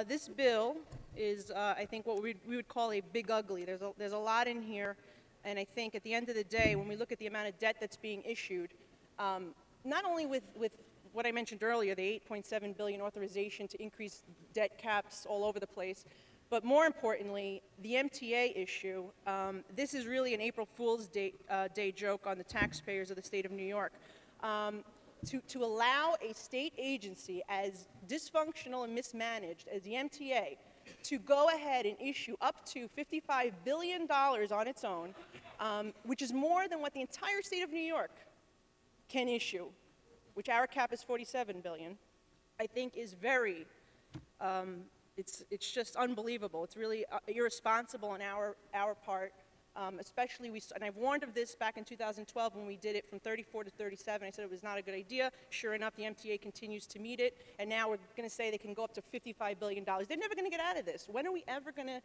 This bill is, I think, what we would call a big ugly. There's a lot in here, and I think at the end of the day, when we look at the amount of debt that's being issued, not only with what I mentioned earlier, the $8.7 billion authorization to increase debt caps all over the place, but more importantly, the MTA issue. This is really an April Fool's Day joke on the taxpayers of the state of New York. To allow a state agency as dysfunctional and mismanaged as the MTA to go ahead and issue up to $55 billion on its own, which is more than what the entire state of New York can issue, which our cap is $47 billion, I think is very, it's just unbelievable. It's really irresponsible on our part. Especially, and I've warned of this back in 2012 when we did it from 34 to 37. I said it was not a good idea. Sure enough, the MTA continues to meet it, and now we're going to say they can go up to $55 billion. They're never going to get out of this. When are we ever going to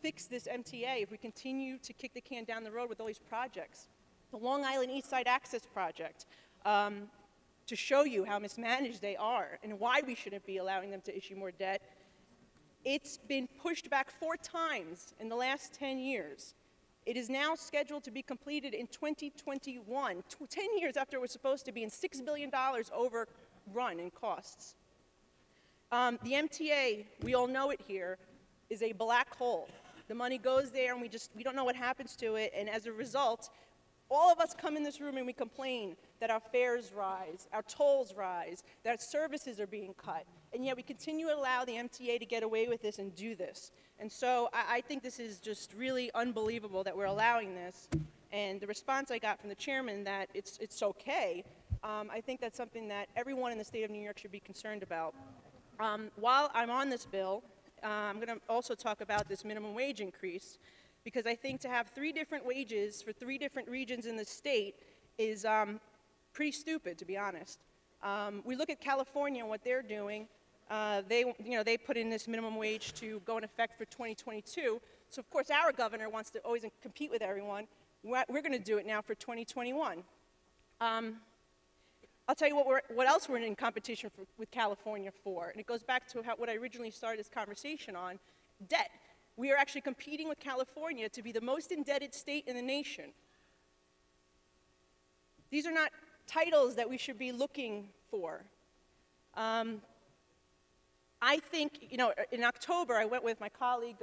fix this MTA if we continue to kick the can down the road with all these projects? The Long Island East Side Access Project, to show you how mismanaged they are and why we shouldn't be allowing them to issue more debt. It's been pushed back 4 times in the last 10 years. It is now scheduled to be completed in 2021, 10 years after it was supposed to be, and $6 billion overrun in costs. The MTA, we all know it here, is a black hole. The money goes there and we don't know what happens to it, and as a result, all of us come in this room and we complain that our fares rise, our tolls rise, that services are being cut, and yet we continue to allow the MTA to get away with this and do this. And so I think this is just really unbelievable that we're allowing this. And the response I got from the chairman that it's okay, I think that's something that everyone in the state of New York should be concerned about. While I'm on this bill, I'm going to also talk about this minimum wage increase, because I think to have 3 different wages for 3 different regions in the state is pretty stupid, to be honest. We look at California and what they're doing. They put in this minimum wage to go in effect for 2022. So of course our governor wants to always compete with everyone. We're going to do it now for 2021. I'll tell you what else we're in competition with California for, and it goes back to what I originally started this conversation on, debt. We are actually competing with California to be the most indebted state in the nation. These are not titles that we should be looking for. I think, in October, I went with my colleague,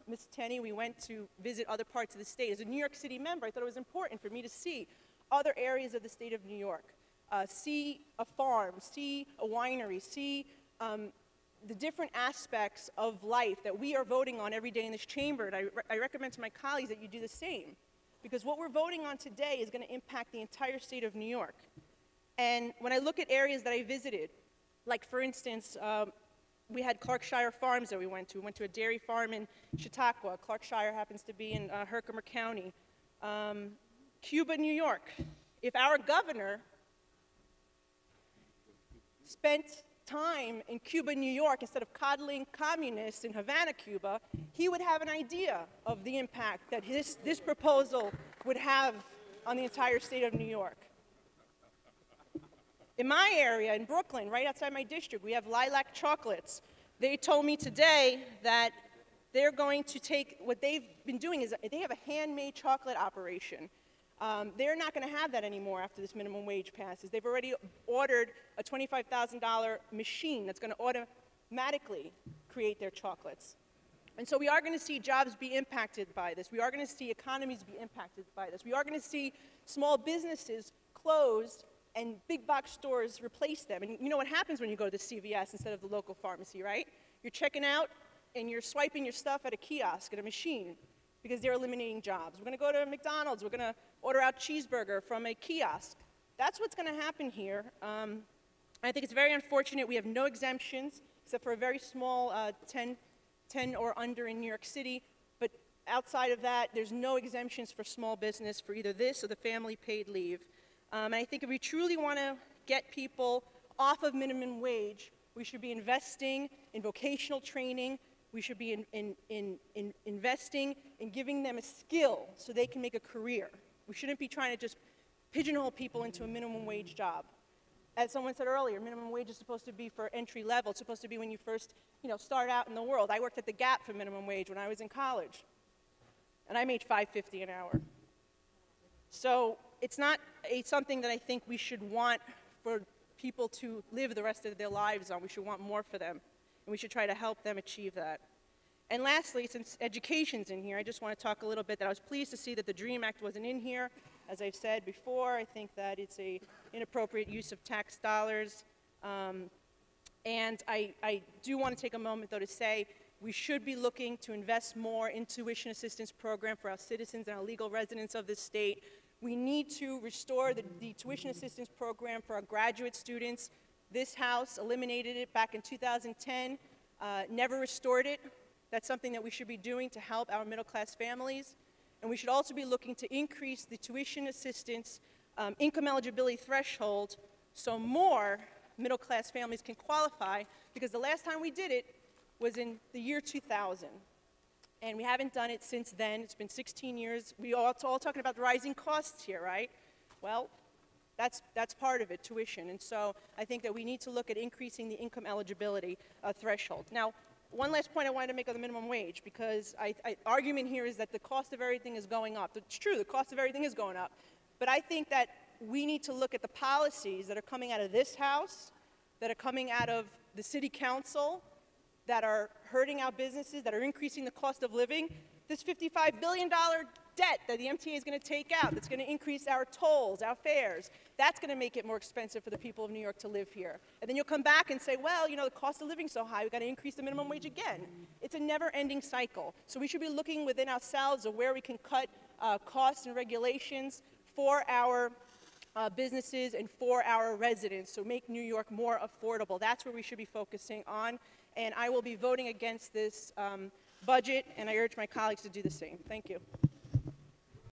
Ms. Tenney. We went to visit other parts of the state. As a New York City member, I thought it was important for me to see other areas of the state of New York, see a farm, see a winery, see the different aspects of life that we are voting on every day in this chamber. And I recommend to my colleagues that you do the same, because what we're voting on today is going to impact the entire state of New York. And when I look at areas that I visited, like for instance, we had Clarkshire Farms that we went to. We went to a dairy farm in Chautauqua. Clarkshire happens to be in Herkimer County. Cuba, New York. If our governor spent time in Cuba, New York, instead of coddling communists in Havana, Cuba, he would have an idea of the impact that this proposal would have on the entire state of New York. In my area, in Brooklyn, right outside my district, we have Lilac Chocolates. They told me today that they're going to take, what they've been doing is they have a handmade chocolate operation. They're not going to have that anymore after this minimum wage passes. They've already ordered a $25,000 machine that's going to automatically create their chocolates. And so we are going to see jobs be impacted by this. We are going to see economies be impacted by this. We are going to see small businesses closed and big box stores replace them. And you know what happens when you go to the CVS instead of the local pharmacy, right? You're checking out and you're swiping your stuff at a kiosk, at a machine, because they're eliminating jobs. We're going to go to McDonald's. We're going to order out cheeseburger from a kiosk. That's what's going to happen here. I think it's very unfortunate. We have no exemptions, except for a very small 10 or under in New York City. But outside of that, there's no exemptions for small business for either this or the family paid leave. And I think if we truly want to get people off of minimum wage, we should be investing in vocational training. We should be investing in giving them a skill so they can make a career. We shouldn't be trying to just pigeonhole people into a minimum wage job. As someone said earlier, minimum wage is supposed to be for entry level. It's supposed to be when you first, start out in the world. I worked at the Gap for minimum wage when I was in college, and I made $5.50 an hour. So it's not something that I think we should want for people to live the rest of their lives on. We should want more for them, and we should try to help them achieve that. And lastly, since education's in here, I just want to talk a little bit that I was pleased to see that the DREAM Act wasn't in here. As I've said before, I think that it's an inappropriate use of tax dollars. And I do want to take a moment, though, to say we should be looking to invest more in tuition assistance program for our citizens and our legal residents of this state. We need to restore the tuition assistance program for our graduate students. This House eliminated it back in 2010, never restored it. That's something that we should be doing to help our middle-class families. And we should also be looking to increase the tuition assistance income eligibility threshold so more middle-class families can qualify, because the last time we did it was in the year 2000. And we haven't done it since then. It's been 16 years. We are all talking about the rising costs here, right? Well, that's part of it, tuition. And so I think that we need to look at increasing the income eligibility threshold. Now, one last point I wanted to make on the minimum wage, because argument here is that the cost of everything is going up. It's true, the cost of everything is going up. But I think that we need to look at the policies that are coming out of this House, that are coming out of the City Council, that are hurting our businesses, that are increasing the cost of living. This $55 billion debt that the MTA is going to take out, that's going to increase our tolls, our fares, that's going to make it more expensive for the people of New York to live here. And then you'll come back and say, well, the cost of living is so high, we've got to increase the minimum wage again. It's a never-ending cycle. So we should be looking within ourselves of where we can cut costs and regulations for our businesses and for our residents, so make New York more affordable. That's where we should be focusing on. And I will be voting against this budget, and I urge my colleagues to do the same. Thank you.